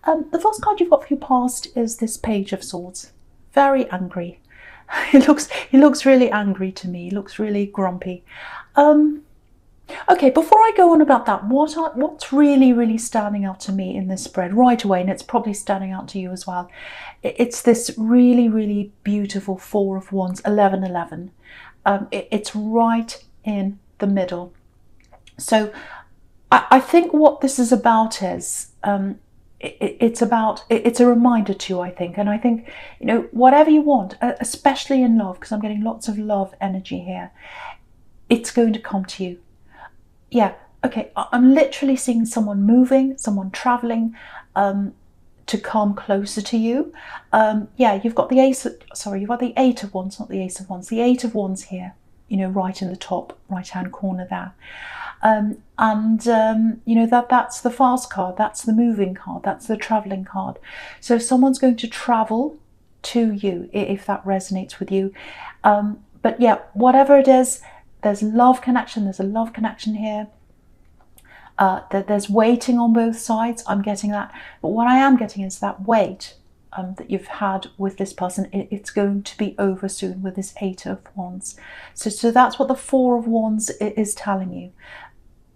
The first card you've got for your past is this Page of Swords. Very angry. He looks really angry to me. He looks really grumpy. Okay, before I go on about that, what's really standing out to me in this spread right away, and it's probably standing out to you as well, it's this really beautiful Four of Wands, 1111. It's right in the middle. So I think what this is about is it's a reminder to you, I think. And I think, whatever you want, especially in love, because I'm getting lots of love energy here, it's going to come to you. Yeah, okay, I'm literally seeing someone moving, someone traveling to come closer to you. Yeah, you've got the Eight of Wands, not the Ace of Wands, the Eight of Wands here, right in the top right-hand corner there. That's the fast card, that's the moving card, that's the traveling card. So someone's going to travel to you, if that resonates with you. But yeah, whatever it is, there's love connection, there's a love connection here. There's waiting on both sides, I'm getting that. But what I am getting is that wait that you've had with this person, it's going to be over soon with this Eight of Wands. So that's what the Four of Wands is telling you.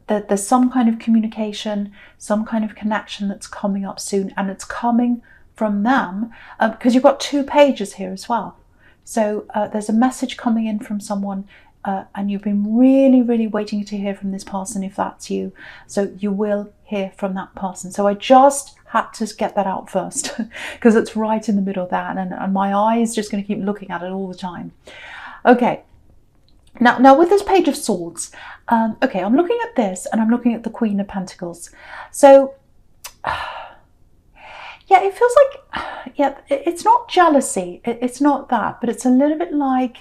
That there's some kind of communication, some kind of connection that's coming up soon, and it's coming from them, because you've got two pages here as well. So there's a message coming in from someone, and you've been really waiting to hear from this person, if that's you. So you will hear from that person. So I just had to get that out first because it's right in the middle of that, and my eye is just going to keep looking at it all the time. Okay. Now with this Page of Swords, okay, I'm looking at this and I'm looking at the Queen of Pentacles. So, yeah, it feels like, yeah, it's not jealousy, it's not that, but it's a little bit like,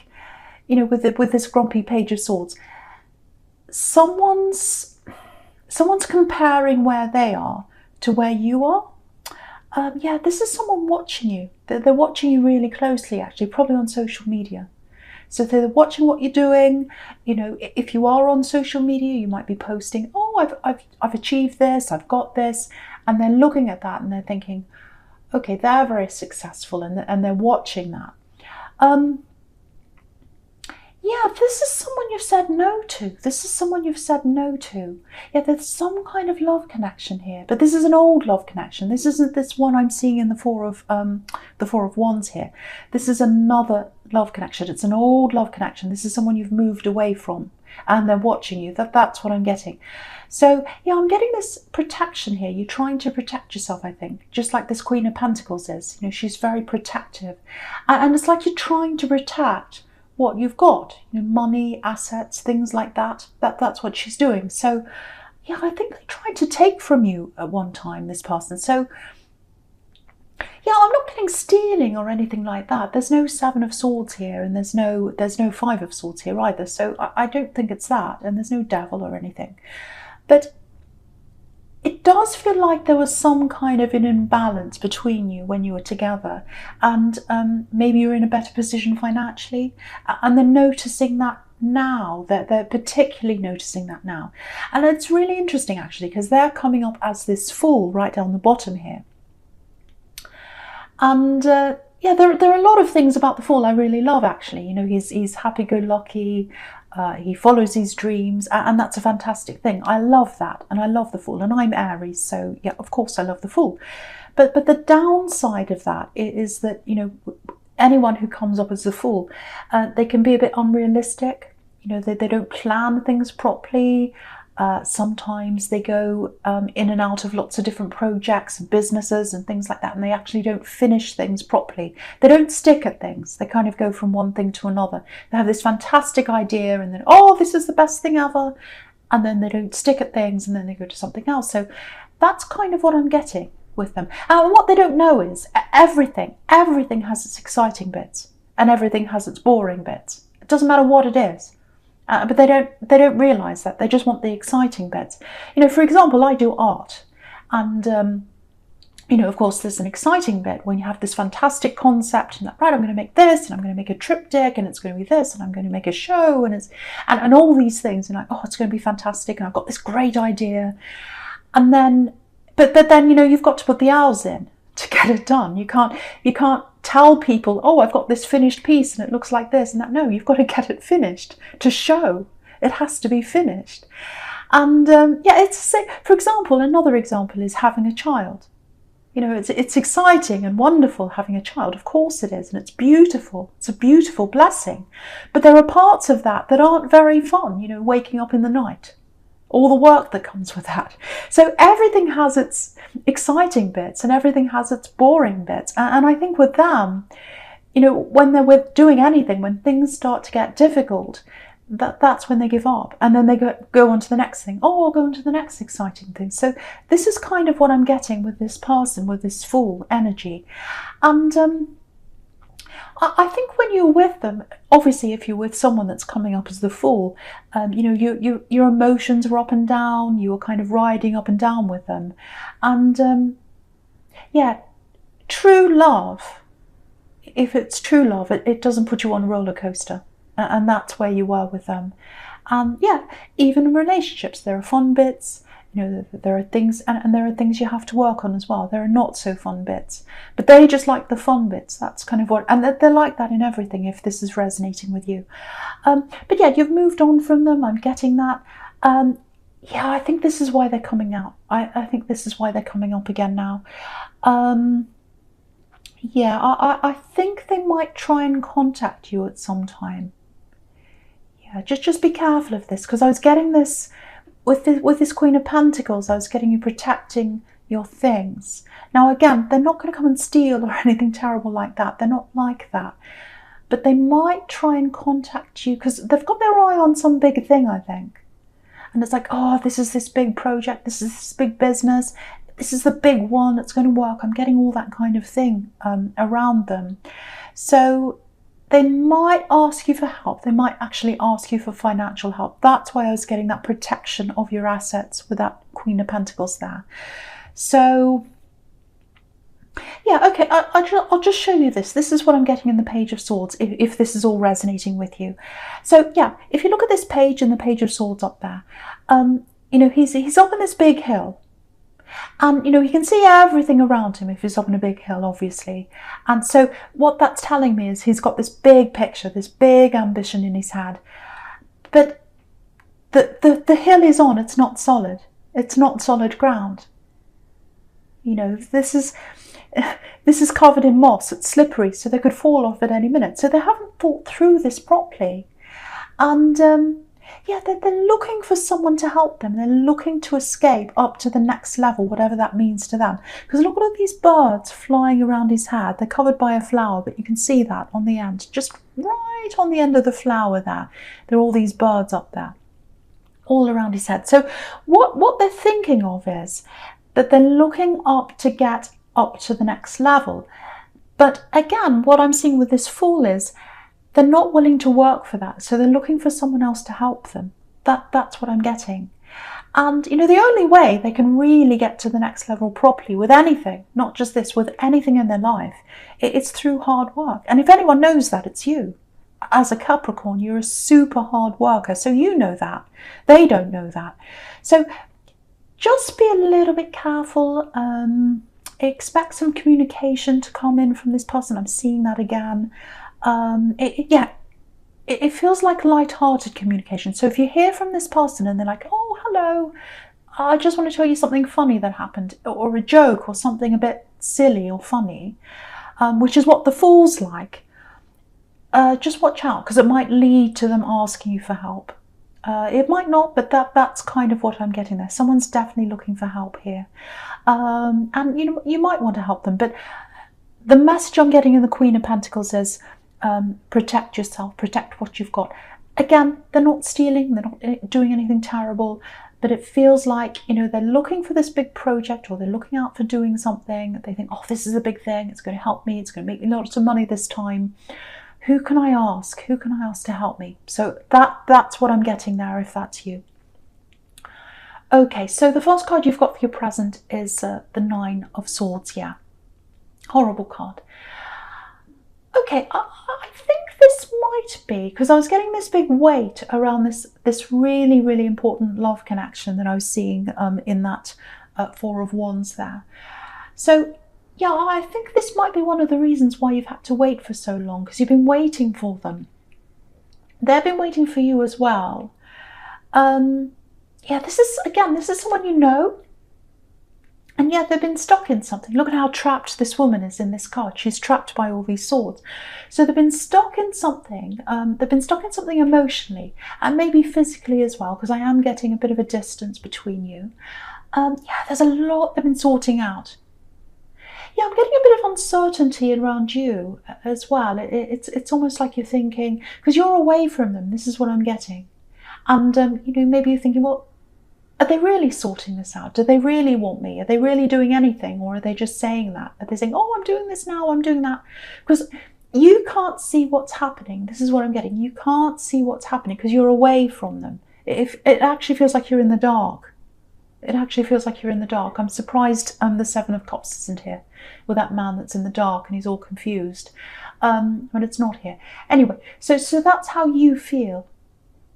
with this grumpy Page of Swords, someone's comparing where they are to where you are. Yeah, this is someone watching you. They're watching you really closely, actually, probably on social media. So they're watching what you're doing. If you are on social media, you might be posting, oh, I've achieved this, I've got this. And they're looking at that and they're thinking, okay, they're very successful, and they're watching that. Yeah, this is someone you've said no to. This is someone you've said no to. Yeah, there's some kind of love connection here, but this is an old love connection. This isn't this one I'm seeing in the Four of Wands here. This is another love connection. It's an old love connection. This is someone you've moved away from, and they're watching you. That's what I'm getting. So yeah, I'm getting this protection here. You're trying to protect yourself, I think, just like this Queen of Pentacles is. She's very protective, and it's like you're trying to protect what you've got, money, assets, things like that. That's what she's doing. So yeah, I think they tried to take from you at one time, this person. So yeah, I'm not getting stealing or anything like that. There's no Seven of Swords here, and there's no Five of Swords here either. So I don't think it's that, and there's no devil or anything. But it does feel like there was some kind of an imbalance between you when you were together, and maybe you're in a better position financially, and they're noticing that now. They're particularly noticing that now. And it's really interesting, actually, because they're coming up as this Fool right down the bottom here. And yeah, there are a lot of things about the Fool I really love, actually. He's happy-go-lucky. He follows his dreams, and that's a fantastic thing. I love that, and I love the Fool, and I'm Aries, so yeah, of course I love the Fool. But the downside of that is that, anyone who comes up as the Fool, they can be a bit unrealistic. They don't plan things properly. Sometimes they go in and out of lots of different projects and businesses and things like that, and they actually don't finish things properly. They don't stick at things. They kind of go from one thing to another. They have this fantastic idea, and then, oh, this is the best thing ever, and then they don't stick at things, and then they go to something else. So that's kind of what I'm getting with them. And what they don't know is everything has its exciting bits, and everything has its boring bits. It doesn't matter what it is. But they don't realise that. They just want the exciting bits. For example, I do art, and of course, there's an exciting bit when you have this fantastic concept, and that, right, I'm going to make this, and I'm going to make a triptych, and it's going to be this, and I'm going to make a show, and all these things, and like, oh, it's going to be fantastic, and I've got this great idea, and then but then, you know, you've got to put the hours in to get it done. You can't tell people, oh, I've got this finished piece and it looks like this and that. No, you've got to get it finished to show. It has to be finished. And yeah, for example, another example is having a child. You know, it's exciting and wonderful having a child. Of course it is, and it's beautiful. It's a beautiful blessing. But there are parts of that that aren't very fun, you know, waking up in the night, all the work that comes with that. So everything has its exciting bits and everything has its boring bits. And I think with them, you know, when they're doing anything, when things start to get difficult, that's when they give up, and then they go on to the next thing. Oh, I'll go on to the next exciting thing. So this is kind of what I'm getting with this person, with this Fool energy. And I think when you're with them, obviously if you're with someone that's coming up as the Fool, you know, your emotions are up and down, you're kind of riding up and down with them. And yeah, true love, if it's true love, it doesn't put you on a roller coaster. And that's where you are with them. Yeah, even in relationships, there are fun bits, you know, there are things, and there are things you have to work on as well. There are not so fun bits, but they just like the fun bits. That's kind of what, and they're like that in everything, if this is resonating with you. But yeah, you've moved on from them. I'm getting that. Yeah, I think this is why they're coming out. I think this is why they're coming up again now. Yeah, I think they might try and contact you at some time. Yeah, just be careful of this, because I was getting this with this Queen of Pentacles. I was getting you protecting your things. Now again, they're not going to come and steal or anything terrible like that. They're not like that. But they might try and contact you because they've got their eye on some big thing, I think. And it's like, oh, this is this big project. This is this big business. This is the big one that's going to work. I'm getting all that kind of thing around them. So they might ask you for help. They might actually ask you for financial help. That's why I was getting that protection of your assets with that Queen of Pentacles there. So yeah, okay, I'll just show you this. This is what I'm getting in the Page of Swords, if this is all resonating with you. So yeah, if you look at this page and the Page of Swords up there, you know, he's up on this big hill. And, you know, he can see everything around him if he's up on a big hill, obviously. And so what that's telling me is he's got this big picture, this big ambition in his head. But the hill he's on, it's not solid. It's not solid ground. You know, this is covered in moss. It's slippery, so they could fall off at any minute. So they haven't thought through this properly. And yeah, they're looking for someone to help them. They're looking to escape up to the next level, whatever that means to them. Because look at these birds flying around his head. They're covered by a flower, but you can see that on the end. Just right on the end of the flower there. There are all these birds up there, all around his head. So what they're thinking of is that they're looking up to get up to the next level. But again, what I'm seeing with this Fool is they're not willing to work for that, so they're looking for someone else to help them. That's what I'm getting. And, you know, the only way they can really get to the next level properly with anything, not just this, with anything in their life, it's through hard work. And if anyone knows that, it's you. As a Capricorn, you're a super hard worker, so you know that. They don't know that. So just be a little bit careful. Expect some communication to come in from this person. I'm seeing that again. It feels like light-hearted communication. So if you hear from this person and they're like, oh, hello, I just want to tell you something funny that happened, or a joke, or something a bit silly or funny, which is what the Fool's like, just watch out, because it might lead to them asking you for help. It might not, but that's kind of what I'm getting there. Someone's definitely looking for help here. And you might want to help them, but the message I'm getting in the Queen of Pentacles is protect yourself, protect what you've got. Again, they're not stealing, they're not doing anything terrible, but it feels like, you know, they're looking for this big project, or they're looking out for doing something. They think, oh, this is a big thing, it's going to help me, it's going to make me lots of money this time. Who can I ask? Who can I ask to help me? So that's what I'm getting there, if that's you. Okay, so the first card you've got for your present is the Nine of Swords. Yeah, horrible card. Okay, I think this might be, because I was getting this big weight around this really, really important love connection that I was seeing in that Four of Wands there. So yeah, I think this might be one of the reasons why you've had to wait for so long, because you've been waiting for them. They've been waiting for you as well. Yeah, this is someone you know. And yet they've been stuck in something. Look at how trapped this woman is in this card. She's trapped by all these swords. So they've been stuck in something. They've been stuck in something emotionally and maybe physically as well, because I am getting a bit of a distance between you. Yeah, there's a lot they've been sorting out. Yeah, I'm getting a bit of uncertainty around you as well. It's almost like you're thinking, because you're away from them, this is what I'm getting. And, maybe you're thinking, well, are they really sorting this out? Do they really want me? Are they really doing anything? Or are they just saying that? Are they saying, oh, I'm doing this now, I'm doing that? Because you can't see what's happening. This is what I'm getting. You can't see what's happening because you're away from them. It actually feels like you're in the dark. It actually feels like you're in the dark. I'm surprised the Seven of Cups isn't here with that man that's in the dark and he's all confused. But it's not here. Anyway, so that's how you feel.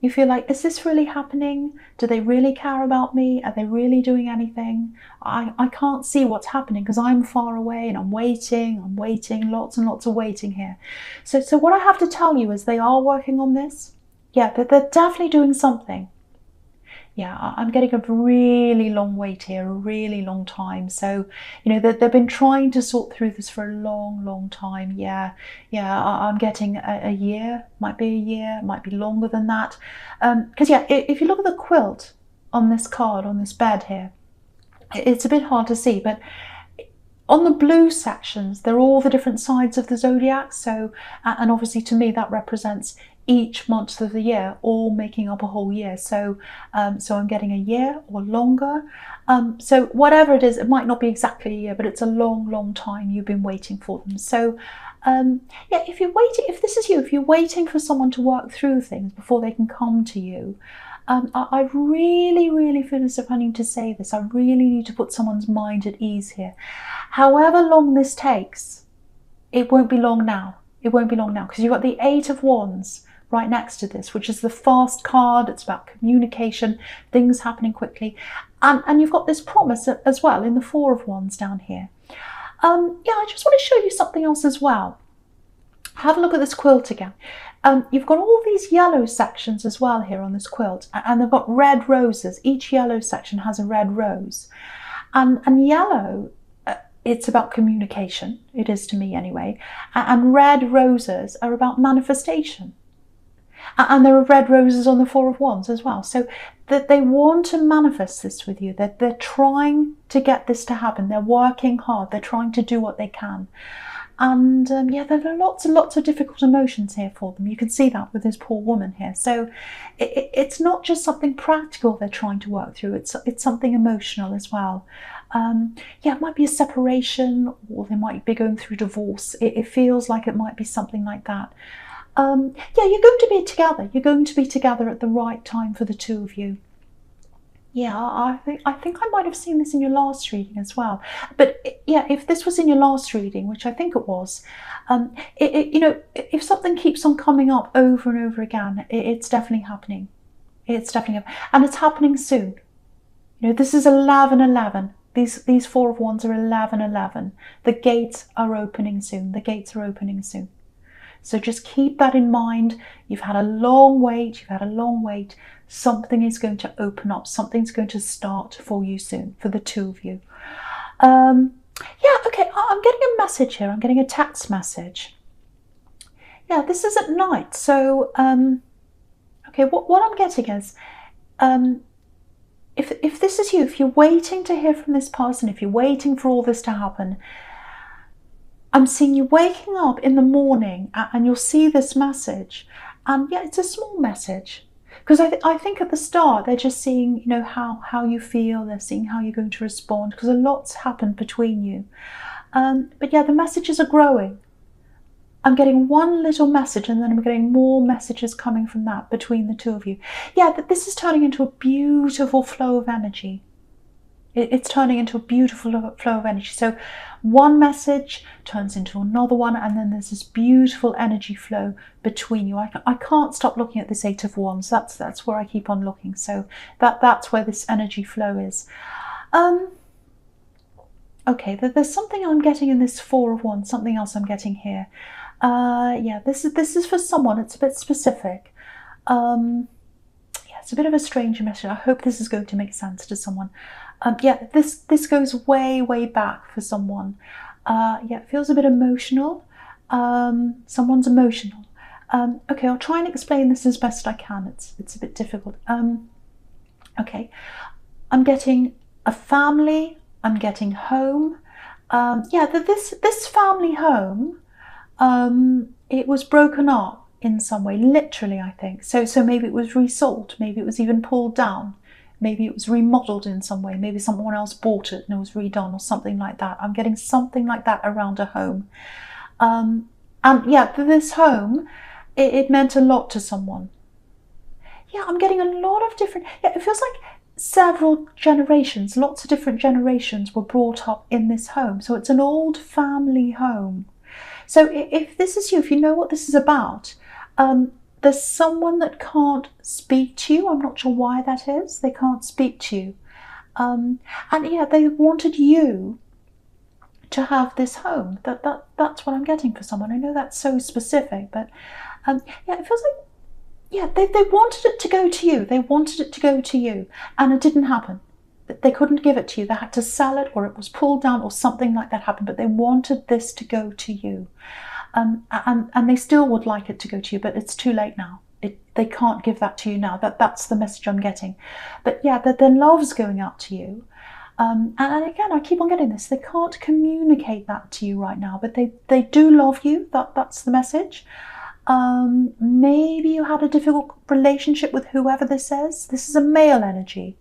You feel like, is this really happening? Do they really care about me? Are they really doing anything? I can't see what's happening because I'm far away and I'm waiting, lots and lots of waiting here. So what I have to tell you is they are working on this. Yeah, they're definitely doing something. Yeah, I'm getting a really long wait here, a really long time. So, they've been trying to sort through this for a long, long time. Yeah, I'm getting a year, might be a year, might be longer than that. Because, if you look at the quilt on this card, on this bed here, it's a bit hard to see, but on the blue sections, they're all the different sides of the zodiac. So, and obviously to me, that represents each month of the year, all making up a whole year. So I'm getting a year or longer. So whatever it is, it might not be exactly a year, but it's a long, long time you've been waiting for them. So if you're waiting, if this is you, if you're waiting for someone to work through things before they can come to you, I really, really feel as if I need to say this. I really need to put someone's mind at ease here. However long this takes, it won't be long now. It won't be long now because you've got the Eight of Wands right next to this, which is the fast card. It's about communication, things happening quickly. And you've got this promise as well in the Four of Wands down here. I just want to show you something else as well. Have a look at this quilt again. You've got all these yellow sections as well here on this quilt, and they've got red roses. Each yellow section has a red rose. And yellow, it's about communication. It is to me anyway. And red roses are about manifestation. And there are red roses on the Four of Wands as well. So that they want to manifest this with you. They're trying to get this to happen. They're working hard. They're trying to do what they can. And there are lots and lots of difficult emotions here for them. You can see that with this poor woman here. So it's not just something practical they're trying to work through. It's something emotional as well. It might be a separation, or they might be going through divorce. It feels like it might be something like that. You're going to be together. You're going to be together at the right time for the two of you. Yeah, I think I might have seen this in your last reading as well. But if this was in your last reading, which I think it was, if something keeps on coming up over and over again, it's definitely happening. It's definitely happening, and it's happening soon. This is 11/11. These Four of Wands are 11/11. The gates are opening soon. The gates are opening soon. So just keep that in mind. You've had a long wait. You've had a long wait. Something is going to open up. Something's going to start for you soon, for the two of you. Okay, I'm getting a message here. I'm getting a text message. Yeah, this is at night. So, okay, what I'm getting is, if this is you, if you're waiting to hear from this person, if you're waiting for all this to happen, I'm seeing you waking up in the morning and you'll see this message. And it's a small message. Because I think at the start, they're just seeing, how you feel. They're seeing how you're going to respond. Because a lot's happened between you. But the messages are growing. I'm getting one little message and then I'm getting more messages coming from that between the two of you. This is turning into a beautiful flow of energy. It's turning into a beautiful flow of energy. So one message turns into another one, and then there's this beautiful energy flow between you. I can't stop looking at this Eight of Wands. That's where I keep on looking. So that's where this energy flow is. Okay, there's something I'm getting in this Four of Wands, something else I'm getting here. Yeah, this is for someone. It's a bit specific. Yeah, it's a bit of a strange message. I hope this is going to make sense to someone. Yeah, this goes way back for someone. Yeah, it feels a bit emotional. Someone's emotional. Okay, I'll try and explain this as best I can. It's a bit difficult. Okay, I'm getting a family. I'm getting home. Yeah, this family home, it was broken up in some way, literally, I think. So maybe it was resold, maybe it was even pulled down, maybe it was remodeled in some way, maybe someone else bought it and it was redone or something like that. I'm getting something like that around a home. And yeah, this home, it meant a lot to someone. Yeah, I'm getting a lot of different, yeah, it feels like several generations, lots of different generations were brought up in this home. So it's an old family home. So if this is you, if you know what this is about, there's someone that can't speak to you. I'm not sure why that is. They can't speak to you. And yeah, they wanted you to have this home. That's what I'm getting for someone. I know that's so specific, but yeah, it feels like, yeah, they wanted it to go to you. They wanted it to go to you, and it didn't happen. They couldn't give it to you. They had to sell it, or it was pulled down, or something like that happened. But they wanted this to go to you, and they still would like it to go to you. But it's too late now. They can't give that to you now. That's the message I'm getting. But yeah, that their love's going out to you. And again, I keep on getting this. They can't communicate that to you right now, but they do love you. That's the message. Maybe you had a difficult relationship with whoever this is. This is a male energy.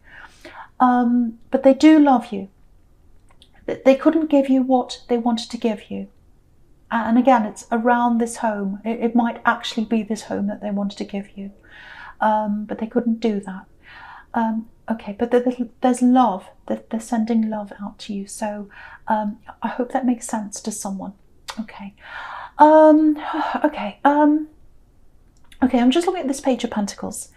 But they do love you. They couldn't give you what they wanted to give you. And again, it's around this home. It might actually be this home that they wanted to give you. But they couldn't do that. Okay, but there's love. They're sending love out to you. So I hope that makes sense to someone. Okay. Okay, I'm just looking at this Page of Pentacles.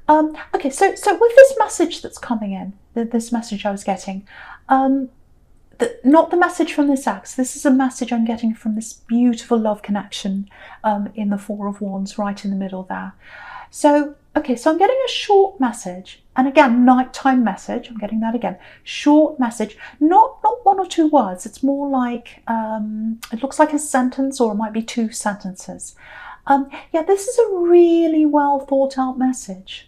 Okay, so with this message that's coming in, this message I was getting, not the message from this ex, this is a message I'm getting from this beautiful love connection in the Four of Wands, right in the middle there. So, okay, so I'm getting a short message, and again, nighttime message, I'm getting that again. Short message, not one or two words, it's more like, it looks like a sentence, or it might be two sentences. Yeah, this is a really well thought out message.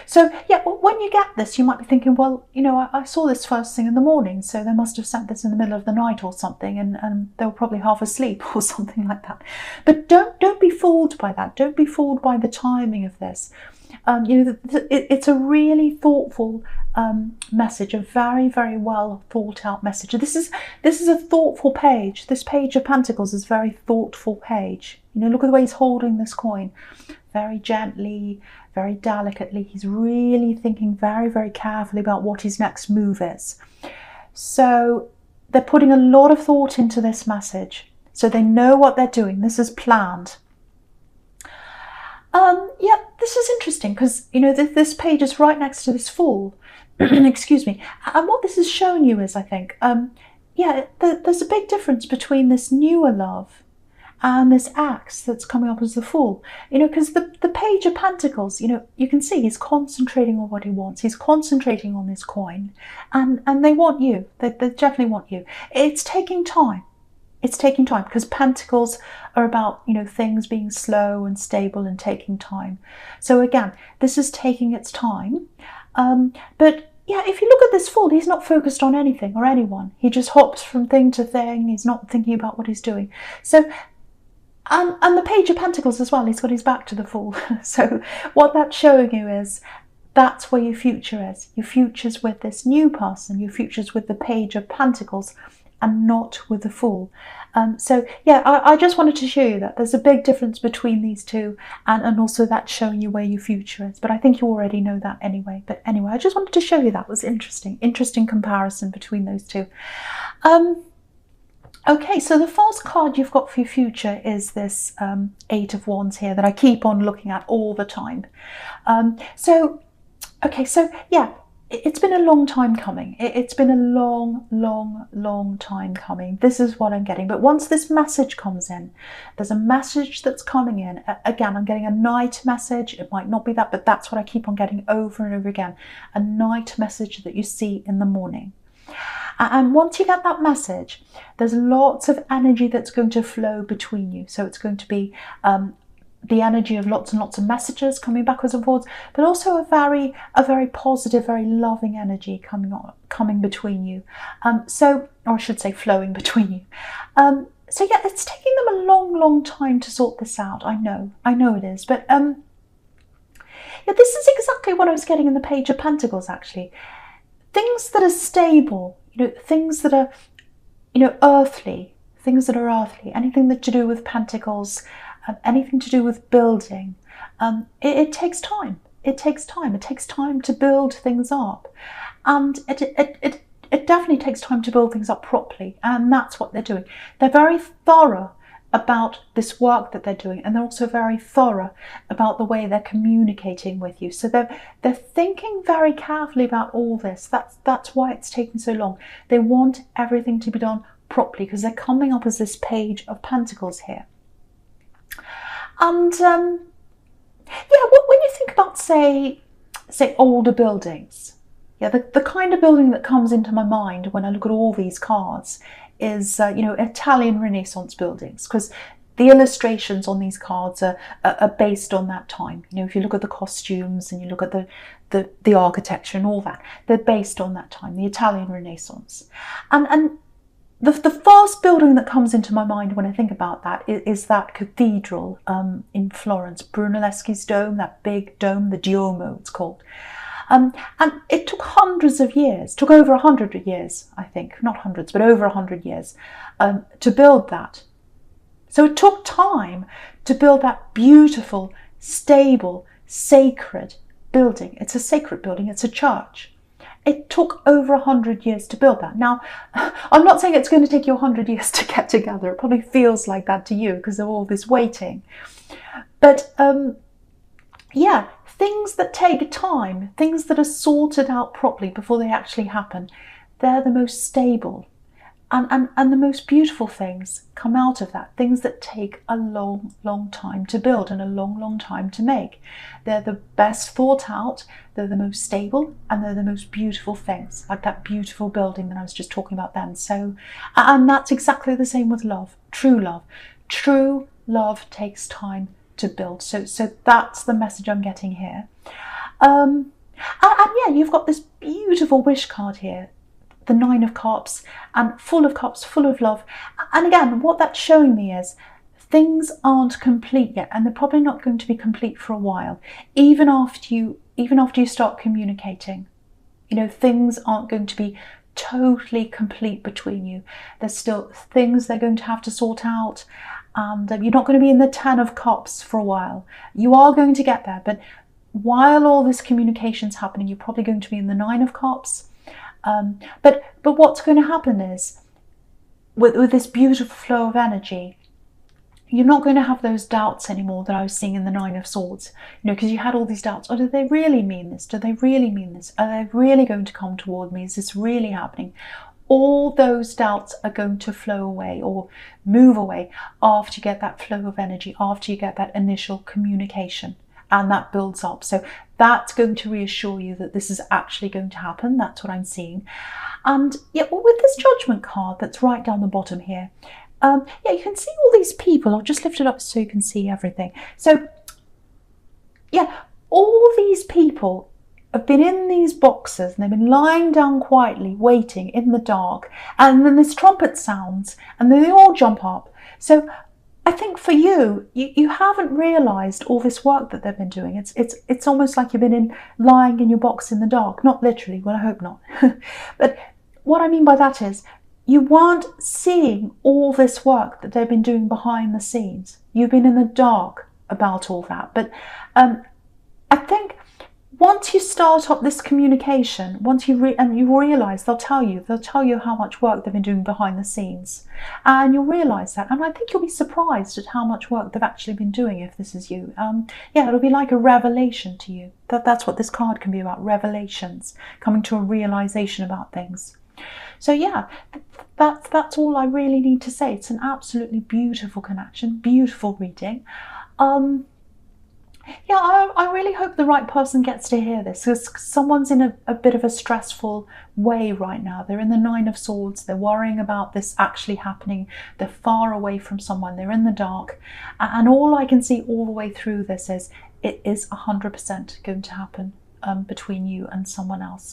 So yeah, when you get this, you might be thinking, well, you know, I saw this first thing in the morning, so they must have sent this in the middle of the night or something, and they were probably half asleep or something like that. But don't be fooled by that. Don't be fooled by the timing of this. You know, it's a really thoughtful message, a very well thought out message. This is a thoughtful page. This Page of Pentacles is a very thoughtful page. You know, look at the way he's holding this coin, very gently, very delicately. He's really thinking very carefully about what his next move is. So they're putting a lot of thought into this message, so they know what they're doing. This is planned. Yeah, this is interesting because, you know, this page is right next to this Fool. Excuse me. And what this is showing you is, I think, yeah, there's a big difference between this newer love and this axe that's coming up as the Fool. You know, because the Page of Pentacles, you know, you can see he's concentrating on what he wants. He's concentrating on this coin, and they want you. They definitely want you. It's taking time. It's taking time, because Pentacles are about, you know, things being slow and stable and taking time. So again, this is taking its time. But yeah, if you look at this Fool, he's not focused on anything or anyone. He just hops from thing to thing. He's not thinking about what he's doing. So, and the Page of Pentacles as well, he's got his back to the Fool. So what that's showing you is that's where your future is. Your future's with this new person. Your future's with the Page of Pentacles, and not with the Fool. So yeah, I just wanted to show you that there's a big difference between these two, and also that's showing you where your future is. But I think you already know that anyway. But anyway, I just wanted to show you that. It was interesting comparison between those two. Okay, so the false card you've got for your future is this Eight of Wands here that I keep on looking at all the time. Okay, so yeah, it's been a long time coming. It's been a long time coming. This is what I'm getting. But once this message comes in, there's a message that's coming in. Again, I'm getting a night message. It might not be that, but that's what I keep on getting over and over again. A night message that you see in the morning. And once you get that message, there's lots of energy that's going to flow between you. So it's going to be the energy of lots and lots of messages coming backwards and forwards, but also a very positive, very loving energy coming between you. Or I should say flowing between you. So yeah, it's taking them a long time to sort this out. I know it is. But yeah, this is exactly what I was getting in the Page of Pentacles, actually. Things that are stable, things that are, earthly, anything that to do with Pentacles, anything to do with building, it takes time. It takes time to build things up, and it definitely takes time to build things up properly. And that's what they're doing. They're very thorough about this work that they're doing, and they're also very thorough about the way they're communicating with you. So they're thinking very carefully about all this. That's why it's taking so long. They want everything to be done properly because they're coming up as this Page of Pentacles here. And yeah, when you think about say older buildings, yeah, the kind of building that comes into my mind when I look at all these cards is Italian Renaissance buildings, because the illustrations on these cards are based on that time. If you look at the costumes and you look at the architecture and all that, they're based on that time, the Italian Renaissance. And the first building that comes into my mind when I think about that is that cathedral in Florence, Brunelleschi's dome, that big dome, the Duomo it's called. And it took hundreds of years, took over 100 years, I think, not hundreds, but over 100 years to build that. So it took time to build that beautiful, stable, sacred building. It's a sacred building, it's a church. It took over 100 years to build that. Now, I'm not saying it's going to take you 100 years to get together. It probably feels like that to you because of all this waiting. But yeah, things that take time, things that are sorted out properly before they actually happen, they're the most stable. And the most beautiful things come out of that. Things that take a long time to build and a long time to make. They're the best thought out, they're the most stable, and they're the most beautiful things, like that beautiful building that I was just talking about then. So, and that's exactly the same with love, true love. True love takes time to build. So that's the message I'm getting here. And yeah, you've got this beautiful wish card here, the Nine of Cups, and full of cups, full of love. And again, what that's showing me is things aren't complete yet, and they're probably not going to be complete for a while. Even after you start communicating, things aren't going to be totally complete between you. There's still things they're going to have to sort out, and you're not going to be in the Ten of Cups for a while. You are going to get there, but while all this communication's happening, you're probably going to be in the Nine of Cups. But what's going to happen is, with this beautiful flow of energy, you're not going to have those doubts anymore that I was seeing in the Nine of Swords. Because you had all these doubts. Oh, do they really mean this? Do they really mean this? Are they really going to come toward me? Is this really happening? All those doubts are going to flow away or move away after you get that flow of energy, after you get that initial communication. And that builds up. So that's going to reassure you that this is actually going to happen. That's what I'm seeing. And yeah, well, with this Judgment card that's right down the bottom here, yeah, you can see all these people. I'll just lift it up so you can see everything. So yeah, all these people have been in these boxes and they've been lying down quietly, waiting in the dark. And then this trumpet sounds and then they all jump up. So I think for you haven't realised all this work that they've been doing. It's almost like you've been lying in your box in the dark. Not literally, well, I hope not. But what I mean by that is you weren't seeing all this work that they've been doing behind the scenes. You've been in the dark about all that. But I think once you start up this communication, once you realize, they'll tell you how much work they've been doing behind the scenes, and you'll realize that. And I think you'll be surprised at how much work they've actually been doing if this is you. Yeah, it'll be like a revelation to you. That's what this card can be about: revelations, coming to a realization about things. So yeah, that's all I really need to say. It's an absolutely beautiful connection, beautiful reading. Yeah, I really hope the right person gets to hear this, because someone's in a bit of a stressful way right now. They're in the Nine of Swords. They're worrying about this actually happening. They're far away from someone. They're in the dark. And all I can see all the way through this is it is 100% going to happen between you and someone else.